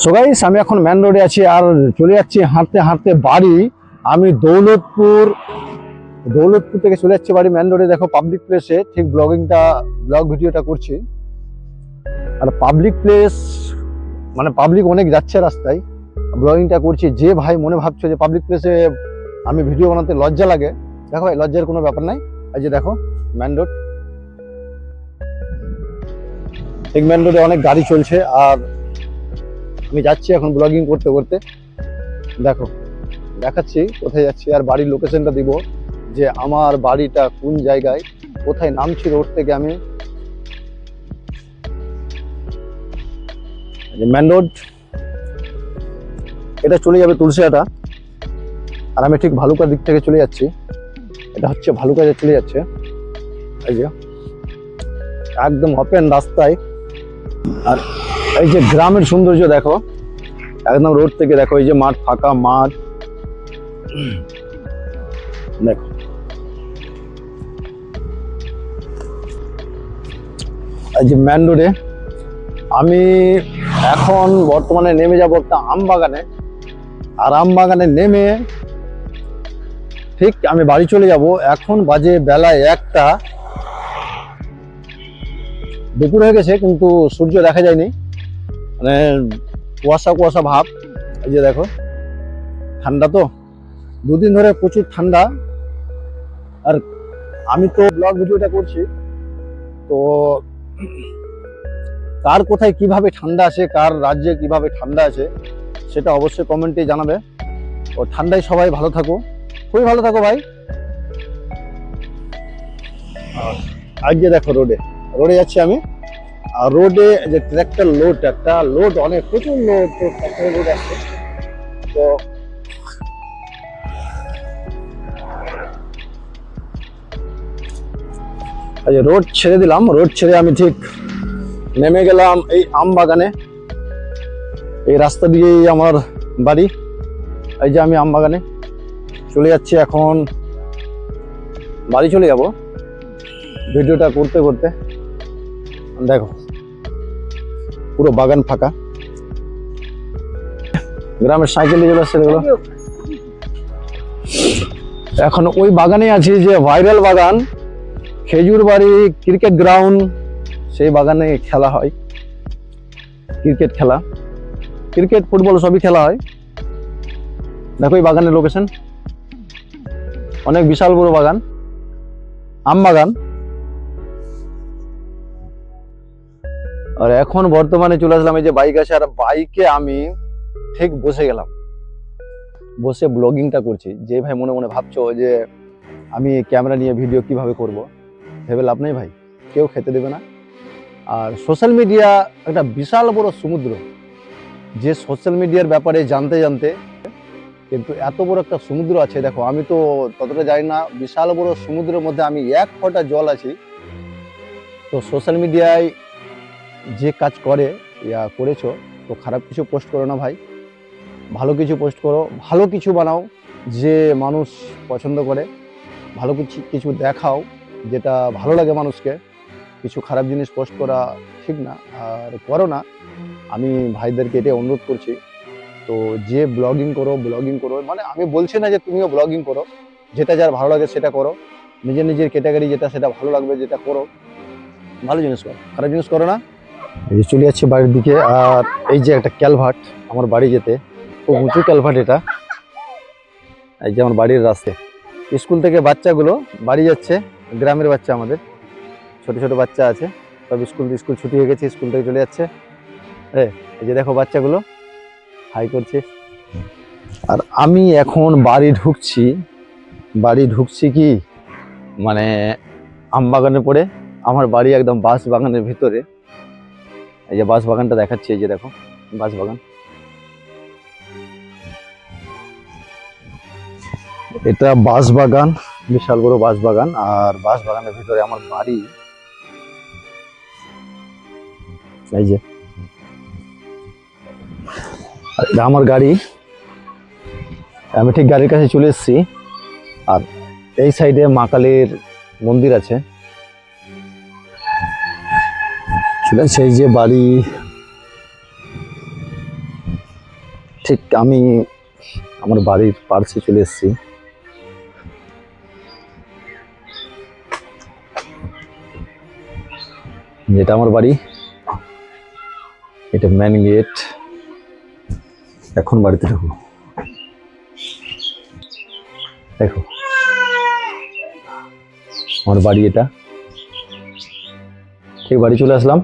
So guys, আমি এখন main রোডে আছি আর চলে যাচ্ছি হাঁটতে হাঁটতে বাড়ি। আমি দৌলতপুর থেকে চলে যাচ্ছি বাড়ি মেন রোডে। দেখো পাবলিক প্লেসে ঠিক ব্লগ ভিডিওটা করছি। আর পাবলিক প্লেস মানে পাবলিক অনেক যাচ্ছে রাস্তায়, ব্লগিংটা করছি। যে ভাই মনে ভাবছো যে পাবলিক প্লেসে আমি ভিডিও বানাতে লজ্জা লাগে, দেখো ভাই লজ্জার কোনো ব্যাপার নাই। এই যে দেখো মেন রোড, ঠিক মেন রোডে অনেক গাড়ি চলছে আর আমি যাচ্ছি এখন ব্লগিং করতে করতে। দেখো দেখাচ্ছি কোথায় যাচ্ছি আর বাড়ির লোকেশনটা দিব, যে আমার বাড়িটা কোন জায়গায়, কোথায় নামছি রোড থেকে আমি। মেন রোড, এটা চলে যাবে তুলসিয়াটা আর আমি ঠিক ভালুকার দিক থেকে চলে যাচ্ছি। এটা হচ্ছে ভালুকায় চলে যাচ্ছে। এই যে একদম ওপেন রাস্তায়, আর এই যে গ্রামের সৌন্দর্য দেখো একদম রোড থেকে। দেখো এই যে মাঠ, ফাঁকা মাঠ দেখো। এই যে মেন রোডে আমি এখন বর্তমানে নেমে যাব একটা আম বাগানে, আর আম বাগানে নেমে ঠিক আমি বাড়ি চলে যাব। এখন বাজে বেলা 1টা, দুপুর হয়ে গেছে কিন্তু সূর্য দেখা যায়নি, মানে কুয়াশা কুয়াশা ভাব। এই যে দেখো ঠান্ডা, তো দুদিন ধরে প্রচুর ঠান্ডা। আর আমি তো ব্লগ ভিডিওটা করছি, তো কার কোথায় কিভাবে ঠান্ডা আছে, কার রাজ্যে কিভাবে ঠান্ডা আছে সেটা অবশ্যই কমেন্টে জানাবে। ও ঠান্ডায় সবাই ভালো থাকো, খুবই ভালো থাকো ভাই। আজকে দেখো রোডে যাচ্ছি আমি, আর রোডে যে ট্র্যাক্টর লোড, একটা লোড অনেক প্রচুর লোড, তো ট্র্যাক্টরের লোড আসছে। তো রোড ছেড়ে দিলাম, রোড ছেড়ে আমি ঠিক নেমে গেলাম এই আম বাগানে। এই রাস্তা দিয়েই আমার বাড়ি। এই যে আমি আম বাগানে চলে যাচ্ছি, এখন বাড়ি চলে যাব ভিডিওটা করতে করতে। দেখো পুরো বাগান ফাঁকা, গ্রামের সাইকেল চলে আসছে এগুলো। এখন ওই বাগানে আছি যে ভাইরাল বাগান, খেজুর বাড়ি ক্রিকেট গ্রাউন্ড, সেই বাগানে খেলা হয় ক্রিকেট খেলা, ক্রিকেট ফুটবল সবই খেলা হয়। দেখো এই বাগানের লোকেশন, অনেক বিশাল বড় বাগান, আম বাগান। আর এখন বর্তমানে চলে আসলাম এই যে বাইক আছে, আর বাইকে আমি ঠিক বসে গেলাম, বসে ব্লগিংটা করছি। যে ভাই মনে মনে ভাবছো যে আমি ক্যামেরা নিয়ে ভিডিও কিভাবে করব, ভেবে লাভ নেই ভাই, কেউ খেতে দেবে না। আর সোশ্যাল মিডিয়া একটা বিশাল বড় সমুদ্র, যে সোশ্যাল মিডিয়ার ব্যাপারে জানতে জানতে কিন্তু এত বড় একটা সমুদ্র আছে। দেখো আমি তো ততটা জানি না, বিশাল বড় সমুদ্রের মধ্যে আমি এক ফোঁটা জল আছি। তো সোশ্যাল মিডিয়ায় যে কাজ করেছো, তো খারাপ কিছু পোস্ট করো না ভাই, ভালো কিছু পোস্ট করো, ভালো কিছু বানাও যে মানুষ পছন্দ করে, ভালো কিছু দেখাও যেটা ভালো লাগে মানুষকে। কিছু খারাপ জিনিস পোস্ট করা ঠিক না, আর করো না। আমি ভাইদেরকে এটাই অনুরোধ করছি। তো যে ব্লগিং করো মানে আমি বলছি না যে তুমিও ব্লগিং করো, যেটা যার ভালো লাগে সেটা করো, নিজের ক্যাটাগরি যেটা সেটা ভালো লাগবে যেটা করো, ভালো জিনিস করো, খারাপ জিনিস করো না। এই চলে যাচ্ছি বাড়ির দিকে। আর এই যে একটা ক্যালভার্ট আমার বাড়ি যেতে, খুব উঁচু ক্যালভার্ট এটা। এই যে আমার বাড়ির রাস্তায় স্কুল থেকে বাচ্চাগুলো বাড়ি যাচ্ছে, গ্রামের বাচ্চা, আমাদের ছোট ছোট বাচ্চা আছে, সব স্কুল ছুটি হয়ে গেছে, স্কুল থেকে চলে যাচ্ছে। এই যে দেখো বাচ্চাগুলো হাই করছে। আর আমি এখন বাড়ি ঢুকছি কি মানে আম বাগানে পড়ে। আমার বাড়ি একদম বাঁশ বাগানের ভিতরে। এই যে বাঁশ বাগানটা দেখাচ্ছি, এই যে দেখো বাঁশ বাগান, এটা বাঁশ বাগান, বিশাল বড় বাঁশ বাগান। আর বাঁশ বাগানের ভিতরে আমার বাড়ি। এই যে এটা আমার গাড়ি, আমি ঠিক গাড়ির কাছে চলে এসেছি। আর এই সাইডে মা কালীর মন্দির আছে। সেই যে বাড়ি, ঠিক আমি আমার বাড়ির পার্শ্বে চলে এসেছি। যেটা আমার বাড়ি, এটা মেন গেট। এখন বাড়িতে ঢুকবো। দেখো আমার বাড়ি, এটা ঠিক বাড়ি চলে আসলাম।